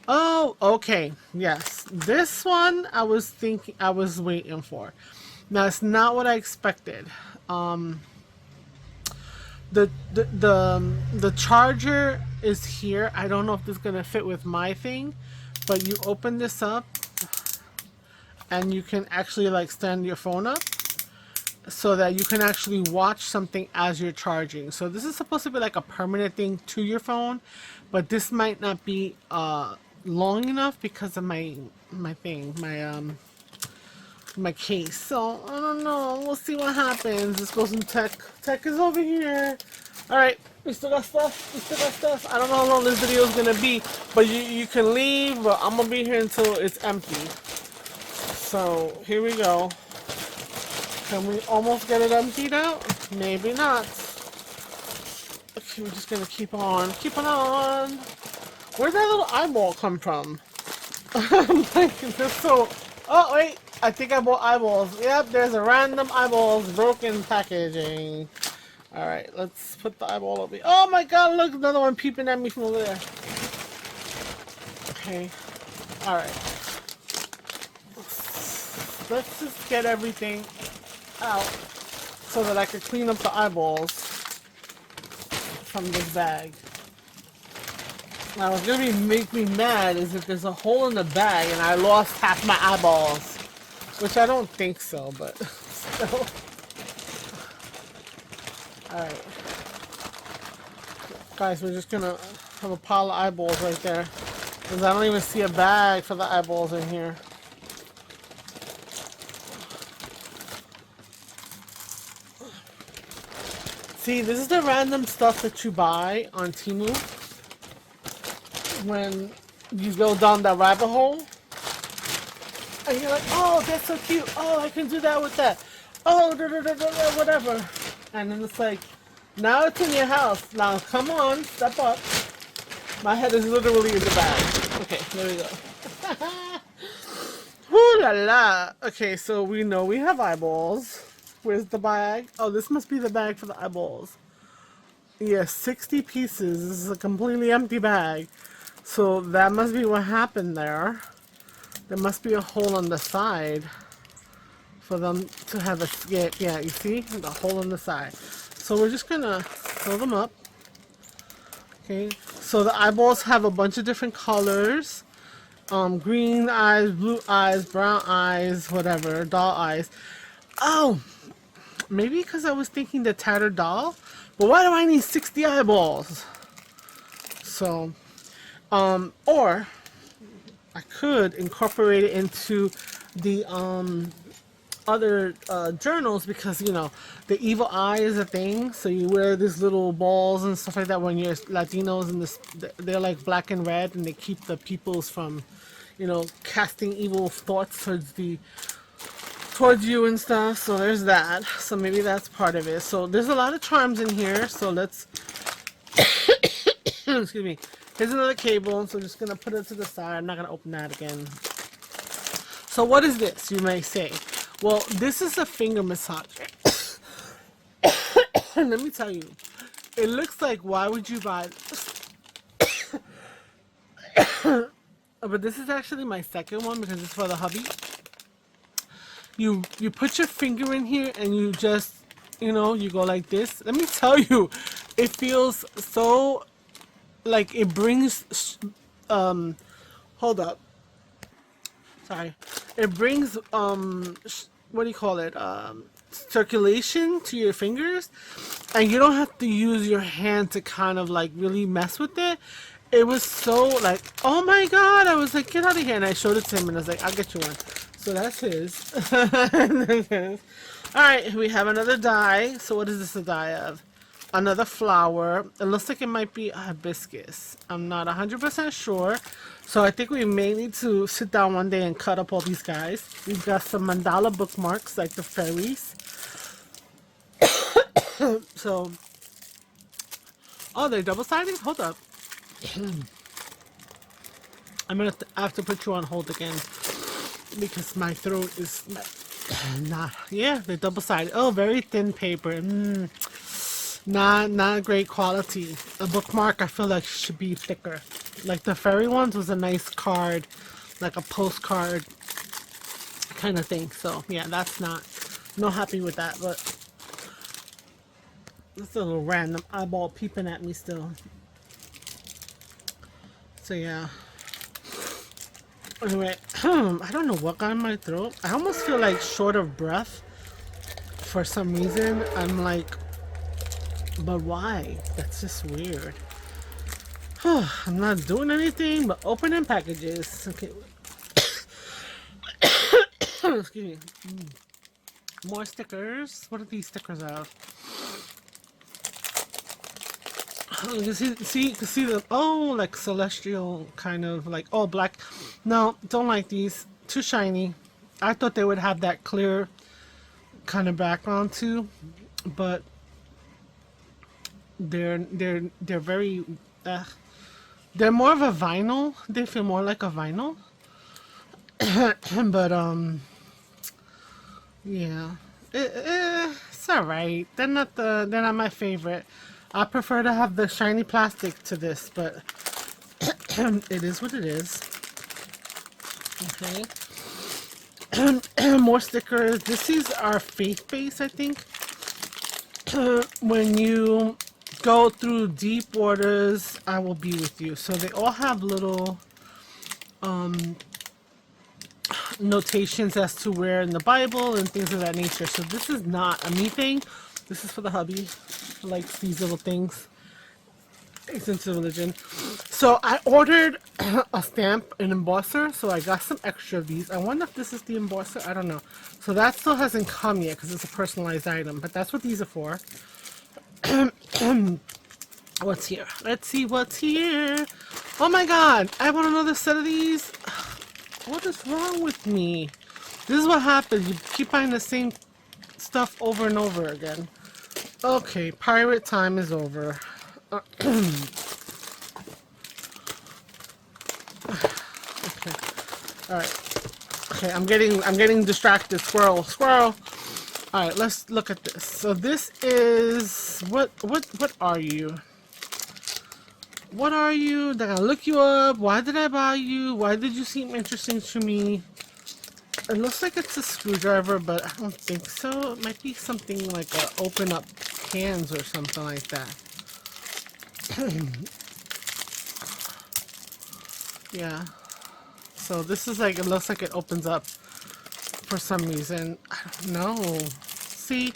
Oh, okay. Yes, this one I was waiting for. Now it's not what I expected. The charger is here. I don't know if this is gonna fit with my thing, but you open this up and you can actually like stand your phone up so that you can actually watch something as you're charging. So this is supposed to be like a permanent thing to your phone, but this might not be long enough because of my case. So I don't know, we'll see what happens. This goes in tech. Tech is over here. All right, we still got stuff. I don't know how long this video is gonna be, but you can leave, but I'm gonna be here until it's empty. So here we go. Can we almost get it emptied out? Maybe not. Okay, we're just gonna keep on Where'd that little eyeball come from? I'm like, this so. Oh wait, I think I bought eyeballs. Yep, there's a random eyeballs, broken packaging. Alright, let's put the eyeball over here. Oh my god, look, another one peeping at me from over there. Okay, alright. Let's just get everything out so that I can clean up the eyeballs from this bag. Now, what's gonna make me mad is if there's a hole in the bag and I lost half my eyeballs. Which I don't think so, but still. Alright. Guys, we're just gonna have a pile of eyeballs right there. Because I don't even see a bag for the eyeballs in here. See, this is the random stuff that you buy on TEMU when you go down that rabbit hole. And you're like, oh, that's so cute. Oh, I can do that with that. Oh, whatever. And then it's like, now it's in your house. Now, come on, step up. My head is literally in the bag. Okay, there we go. Ooh la la. Okay, so we know we have eyeballs. Where's the bag? Oh, this must be the bag for the eyeballs. Yes, 60 pieces. This is a completely empty bag. So that must be what happened there. There must be a hole on the side for them to have a skit. Yeah, you see? The hole on the side. So we're just gonna fill them up. Okay, so the eyeballs have a bunch of different colors. Green eyes, blue eyes, brown eyes, whatever, doll eyes. Oh, maybe because I was thinking the tattered doll. But why do I need 60 eyeballs? So, or I could incorporate it into the other journals, because you know the evil eye is a thing, so you wear these little balls and stuff like that when you're Latinos, and this, they're like black and red, and they keep the peoples from, you know, casting evil thoughts towards you and stuff. So there's that. So maybe that's part of it. So there's a lot of charms in here, so let's excuse me. Here's another cable, so I'm just gonna put it to the side. I'm not gonna open that again. So what is this, you may say? Well, this is a finger massager. And let me tell you, it looks like, why would you buy this? But this is actually my second one because it's for the hubby. You put your finger in here and you just, you know, you go like this. Let me tell you, it feels so, like it brings, hold up. Sorry. It brings, what do you call it? Circulation to your fingers, and you don't have to use your hand to kind of like really mess with it. It was so like, oh my god, I was like, get out of here. And I showed it to him and I was like, I'll get you one. So that's his. Alright, we have another die. So what is this a die of? Another flower. It looks like it might be a hibiscus. I'm not 100% sure. So I think we may need to sit down one day and cut up all these guys. We've got some mandala bookmarks like the fairies. So, oh, they're double-sided? Hold up. I'm gonna have to put you on hold again because my throat is not. Yeah, they're double-sided. Oh, very thin paper. Not great quality. A bookmark, I feel like should be thicker. Like the fairy ones was a nice card, like a postcard kind of thing. So yeah, that's not happy with that. But it's a little random eyeball peeping at me still. So yeah. Anyway, I don't know what got in my throat. I almost feel like short of breath for some reason. I'm like, but why? That's just weird. I'm not doing anything but opening packages. Okay. Excuse me. More stickers. What are these stickers of? You can see the, oh, like celestial kind of like, oh, black. No, don't like these. Too shiny. I thought they would have that clear kind of background too, but they're very. They're more of a vinyl. They feel more like a vinyl. But yeah, it's alright. They're not my favorite. I prefer to have the shiny plastic to this, but it is what it is. Okay. More stickers. These are faith-based, I think. When you go through deep waters, I will be with you. So they all have little notations as to where in the Bible and things of that nature. So this is not a me thing. This is for the hubby. He likes these little things. He's into religion. So I ordered a stamp, an embosser, so I got some extra of these. I wonder if this is the embosser. I don't know. So that still hasn't come yet because it's a personalized item, but that's what these are for. What's here? Let's see what's here. Oh my god, I want another set of these. What is wrong with me? This is what happens. You keep buying the same stuff over and over again. Okay, pirate time is over. Okay. All right. Okay, I'm getting distracted. Squirrel. All right, let's look at this. So this is what are you? What are you? Did I look you up? Why did I buy you? Why did you seem interesting to me? It looks like it's a screwdriver, but I don't think so. It might be something like a open up cans or something like that. Yeah. So this is like, it looks like it opens up for some reason. I don't know. See,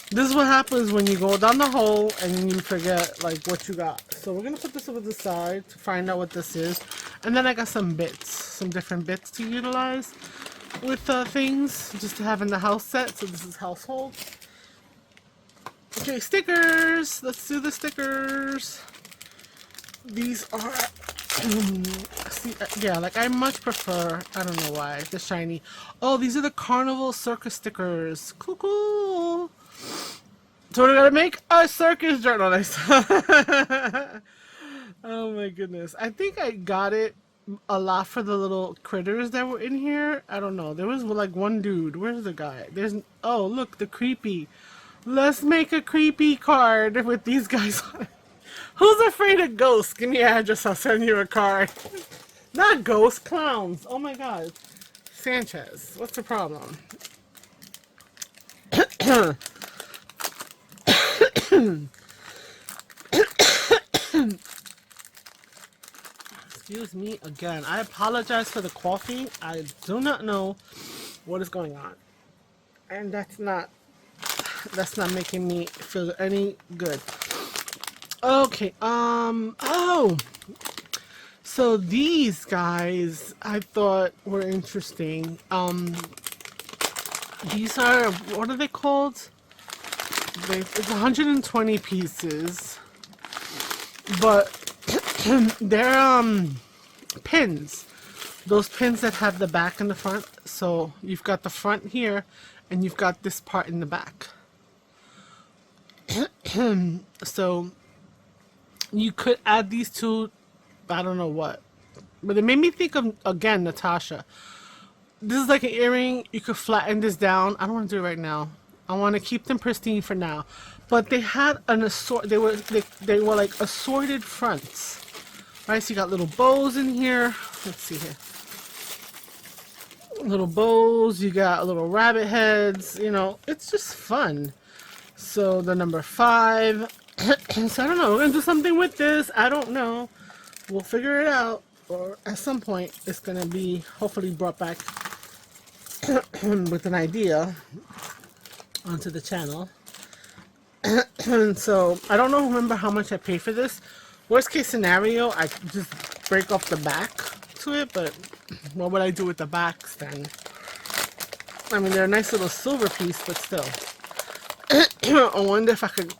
this is what happens when you go down the hole and you forget like what you got. So we're gonna put this over the side to find out what this is. And then I got some bits, some different bits to utilize with things just to have in the house set. So this is household. Okay, stickers. Let's do the stickers. These are see, yeah, like I much prefer, I don't know why, the shiny. Oh, these are the Carnival Circus stickers. Cool. So we're gonna make a circus journal next time. Oh my goodness. I think I got it a lot for the little critters that were in here. I don't know. There was like one dude. Where's the guy? There's, oh look, the creepy. Let's make a creepy card with these guys on it. Who's afraid of ghosts? Give me your address, I'll send you a card. Not ghosts, clowns. Oh my god. Sanchez, what's the problem? Excuse me again. I apologize for the coughing. I do not know what is going on. And that's not making me feel any good. Okay, oh! So these guys I thought were interesting. These are, what are they called? It's 120 pieces. But they're pins. Those pins that have the back and the front. So you've got the front here and you've got this part in the back. So you could add these to, I don't know what, but it made me think of, again, Natasha. This is like an earring. You could flatten this down. I don't want to do it right now. I want to keep them pristine for now. But they had an they were like assorted fronts. Right, so you got little bows in here. Let's see here. Little bows. You got little rabbit heads. You know, it's just fun. So the number 5. So I don't know. We're gonna do something with this. I don't know. We'll figure it out. Or at some point, it's gonna be hopefully brought back with an idea onto the channel. So I don't know. Remember how much I paid for this? Worst case scenario, I just break off the back to it. But what would I do with the backs then? I mean, they're a nice little silver piece, but still. I wonder if I could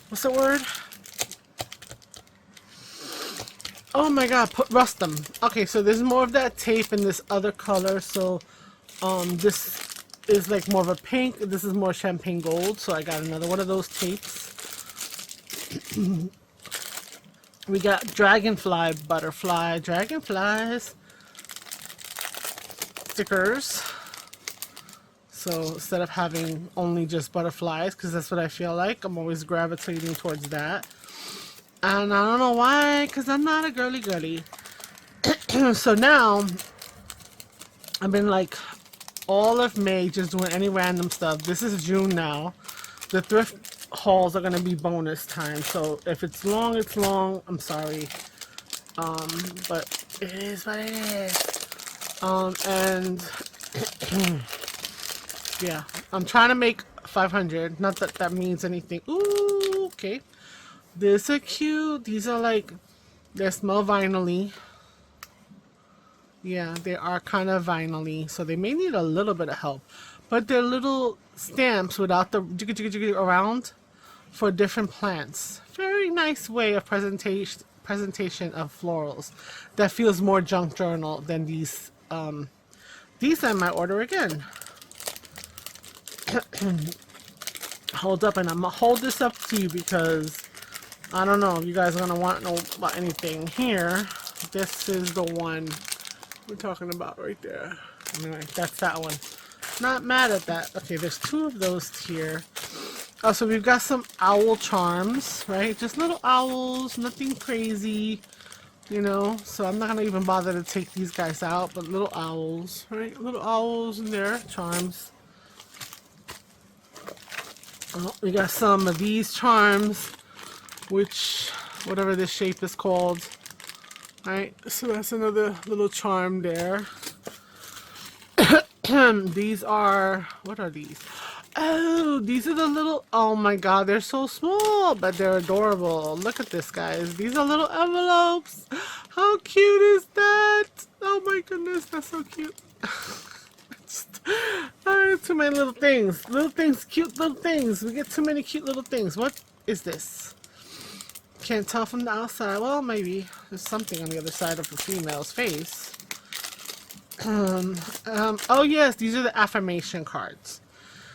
what's the word? Oh my god, rust them. Okay, so there's more of that tape in this other color. So this is like more of a pink. This is more champagne gold. So I got another one of those tapes. We got dragonfly, butterfly, dragonflies. Stickers. So instead of having only just butterflies, because that's what I feel like, I'm always gravitating towards that. And I don't know why, because I'm not a girly. So now I've been like all of May just doing any random stuff. This is June now. The thrift hauls are going to be bonus time. So if it's long, it's long. I'm sorry. But it is what it is. And yeah, I'm trying to make 500. Not that that means anything. Ooh, okay. These are cute. These are like, they smell vinyl-y. Yeah, they are kind of vinyl-y, so they may need a little bit of help. But they're little stamps without the jiggy jiggy jiggy around for different plants. Very nice way of presentation of florals. That feels more junk journal than these. These I might order again. Hold up, and I'm gonna hold this up to you because I don't know if you guys are gonna want to know about anything here. This is the one we're talking about right there. Anyway, that's that one. Not mad at that. Okay, there's 2 of those here. Oh, so we've got some owl charms, right? Just little owls, nothing crazy, you know. So I'm not gonna even bother to take these guys out, but little owls, right? Little owls and their charms. Oh, we got some of these charms, which, whatever this shape is called, right? So that's another little charm there. These are, what are these? Oh, these are the little, oh my god, they're so small, but they're adorable. Look at this, guys. These are little envelopes. How cute is that? Oh my goodness, that's so cute. Too many little things. Little things, cute little things. We get too many cute little things. What is this? Can't tell from the outside. Well, maybe there's something on the other side of the female's face. Oh yes, these are the affirmation cards.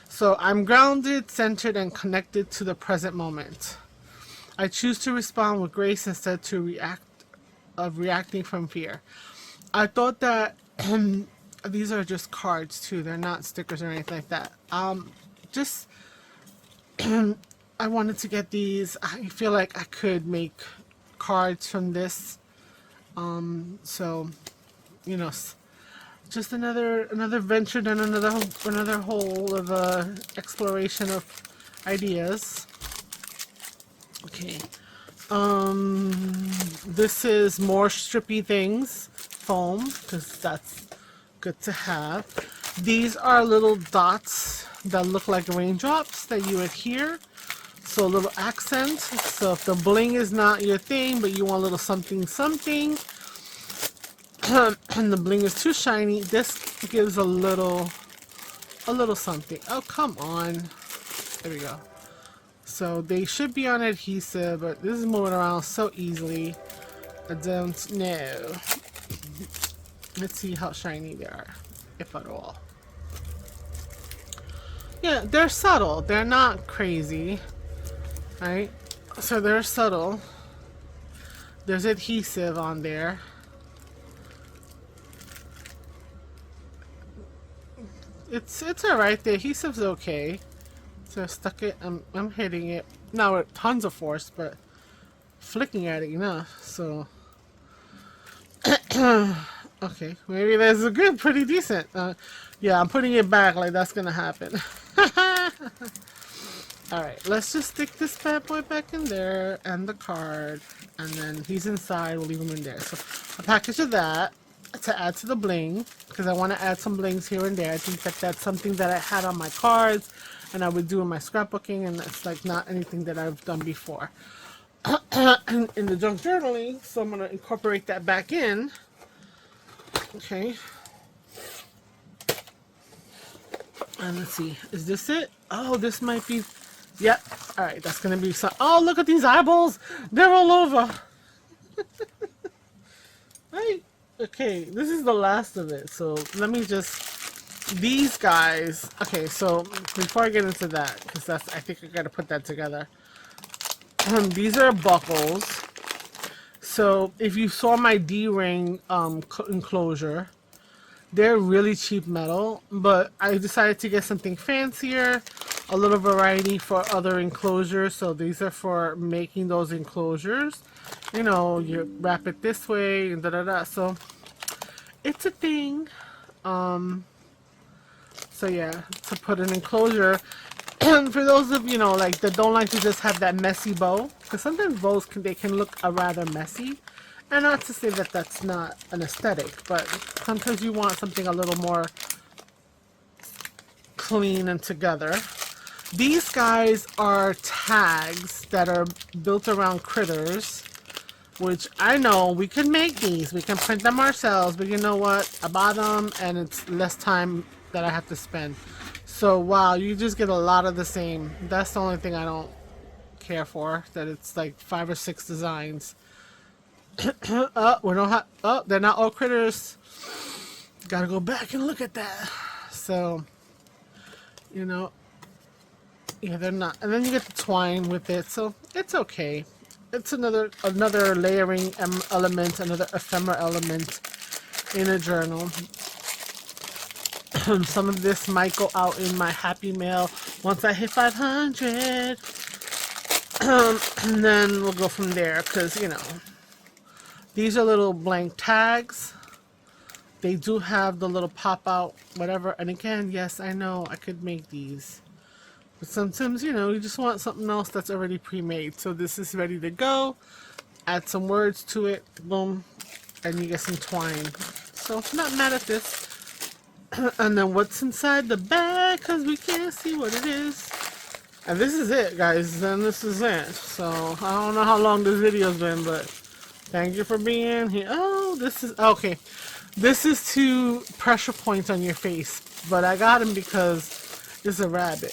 So I'm grounded, centered, and connected to the present moment. I choose to respond with grace instead of reacting from fear. I thought that these are just cards too. They're not stickers or anything like that. Just I wanted to get these. I feel like I could make cards from this. So you know. Just another venture and another hole of exploration of ideas. Okay, this is more strippy things, foam, because that's good to have. These are little dots that look like raindrops that you adhere. So a little accent. So if the bling is not your thing, but you want a little something something. And the bling is too shiny, this gives a little something. Oh, come on. There we go. So they should be on adhesive, but this is moving around so easily. I don't know. Let's see how shiny they are, if at all. Yeah, they're subtle. They're not crazy, right? So they're subtle. There's adhesive on there. It's alright. The adhesive's okay. So I stuck it. I'm hitting it not with tons of force, but flicking at it enough. So okay, maybe that's a good, pretty decent. Yeah, I'm putting it back like that's gonna happen. All right, let's just stick this bad boy back in there and the card, and then he's inside. We'll leave him in there. So a package of that to add to the bling, because I want to add some blings here and there. I think that that's something that I had on my cards and I would do in my scrapbooking, and that's like not anything that I've done before in the junk journaling. So I'm going to incorporate that back in. Okay, and let's see, is this it? Oh, this might be, yep. All right, that's going to be some. Oh, look at these eyeballs, they're all over. Right. Okay, this is the last of it, so let me just, these guys, okay, so before I get into that, because that's, I think I gotta put that together, these are buckles. So if you saw my D-ring enclosure, they're really cheap metal, but I decided to get something fancier, a little variety for other enclosures. So these are for making those enclosures. You know, you wrap it this way and da-da-da. So it's a thing. So yeah, to put an enclosure. And for those of you know, like, that don't like to just have that messy bow, because sometimes bows they can look rather messy. And not to say that that's not an aesthetic, but sometimes you want something a little more clean and together. These guys are tags that are built around critters, which I know we can make these. We can print them ourselves, but you know what? I bought them and it's less time that I have to spend. So wow, you just get a lot of the same. That's the only thing I don't care for, that it's like 5 or 6 designs. Oh, we don't have, oh, they're not all critters. Gotta go back and look at that. So, you know, yeah, they're not. And then you get the twine with it, so it's okay. it's another layering element, another ephemera element in a journal. Some of this might go out in my happy mail once I hit 500. And then we'll go from there, because, you know, these are little blank tags. They do have the little pop-out, whatever. And again, yes, I know I could make these. But sometimes, you know, you just want something else that's already pre-made. So this is ready to go. Add some words to it. Boom. And you get some twine. So, not mad at this. And then what's inside the bag? Because we can't see what it is. And this is it, guys. And this is it. So, I don't know how long this video's been, but thank you for being here. Oh, this is... Okay. This is to pressure points on your face. But I got him because it's a rabbit.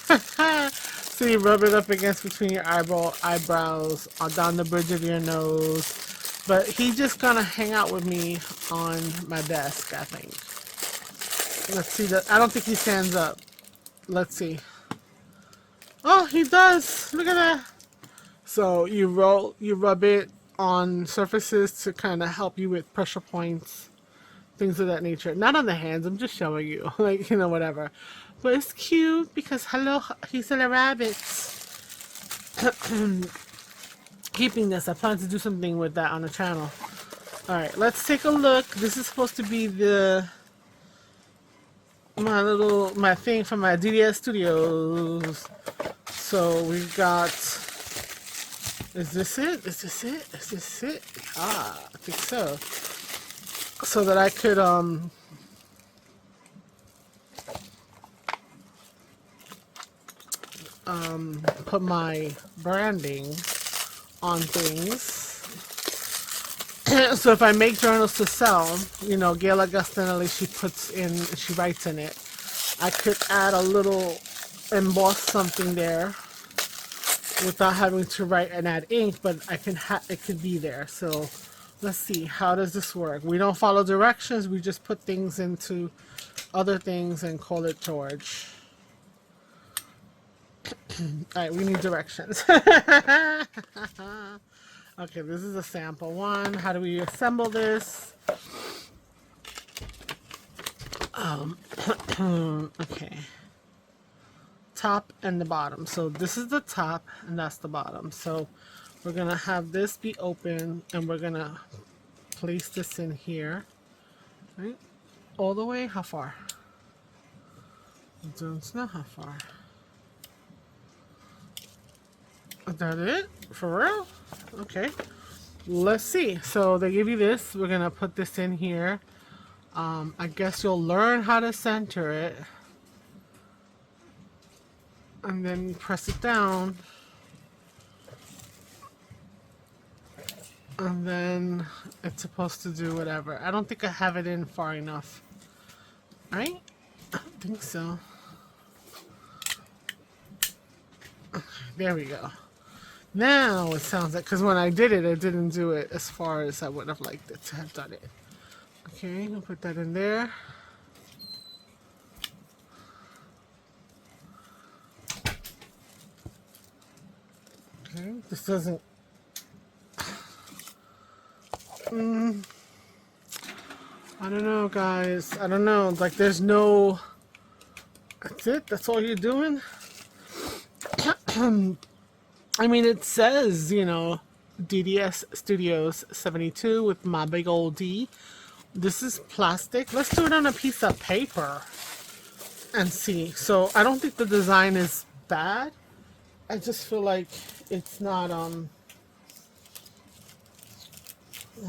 So you rub it up against between your eyebrows, down the bridge of your nose. But he's just gonna hang out with me on my desk, I think. Let's see that. I don't think he stands up. Let's see. Oh, he does. Look at that. So you rub it on surfaces to kind of help you with pressure points, things of that nature. Not on the hands. I'm just showing you, like, you know, whatever. But it's cute because, hello, he's a rabbit. Keeping this, I plan to do something with that on the channel. All right, let's take a look. This is supposed to be my thing from my DDS Studios. So we got. Is this it? Is this it? Is this it? Ah, I think so. So that I could put my branding on things. So if I make journals to sell, you know, Gail Augustinelli, she writes in it. I could add a little emboss something there without having to write and add ink, but it could be there. So let's see, how does this work? We don't follow directions, we just put things into other things and call it George. Alright, we need directions. Okay, this is a sample one. How do we assemble this? Okay. Top and the bottom. So this is the top and that's the bottom. So we're gonna have this be open and we're gonna place this in here. Right? All the way? How far? I don't know how far. Is that it? For real? Okay. Let's see. So they give you this. We're gonna put this in here. I guess you'll learn how to center it. And then you press it down. And then it's supposed to do whatever. I don't think I have it in far enough. Right? I don't think so. There we go. Now it sounds like, because when I did it, I didn't do it as far as I would have liked it to have done it. Okay, I'll put that in there. Okay, this doesn't... I don't know, guys. I don't know. Like, there's no... That's it? That's all you're doing? I mean, it says, you know, DDS Studios 72 with my big old D. This is plastic. Let's do it on a piece of paper and see. So I don't think the design is bad. I just feel like it's not, I don't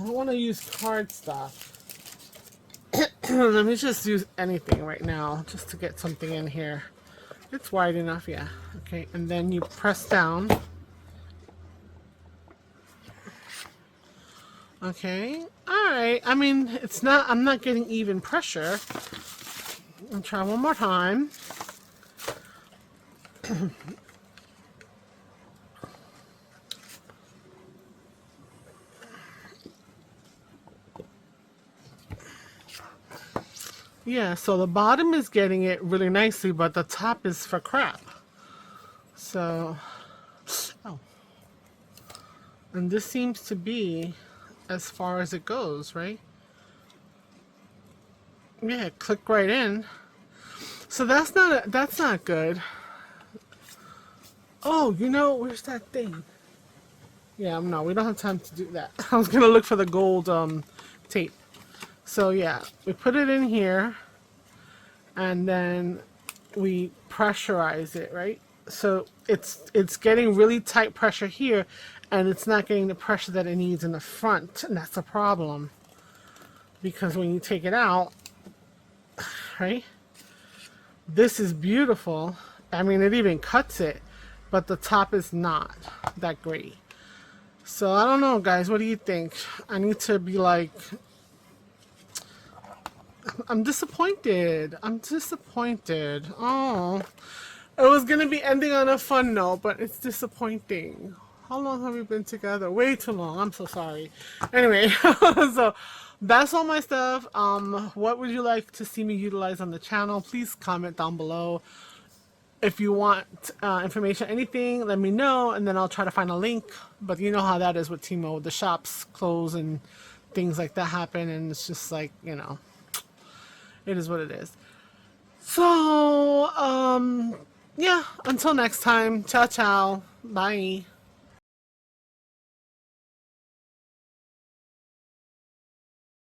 want to use cardstock. Let me just use anything right now just to get something in here. It's wide enough, yeah. Okay, and then you press down. Okay, alright. I mean, it's not, I'm not getting even pressure. I'll try one more time. Yeah, so the bottom is getting it really nicely, but the top is for crap. So, oh. And this seems to be as far as it goes, right? Yeah, click right in. So that's not good. Oh, you know, where's that thing? Yeah, no, we don't have time to do that. I was gonna look for the gold tape. So yeah, we put it in here, and then we pressurize it, right? So it's getting really tight pressure here, and it's not getting the pressure that it needs in the front, and that's a problem. Because when you take it out, right? This is beautiful. I mean, it even cuts it, but the top is not that great. So I don't know, guys. What do you think? I need to be like, I'm disappointed. I'm disappointed. Oh, it was gonna be ending on a fun note, but it's disappointing. How long have we been together? Way too long. I'm so sorry. Anyway, so that's all my stuff. What would you like to see me utilize on the channel? Please comment down below. If you want information, anything, let me know, and then I'll try to find a link. But you know how that is with TEMU. The shops close and things like that happen, and it's just like, you know, it is what it is. So, yeah, until next time, ciao, ciao, bye.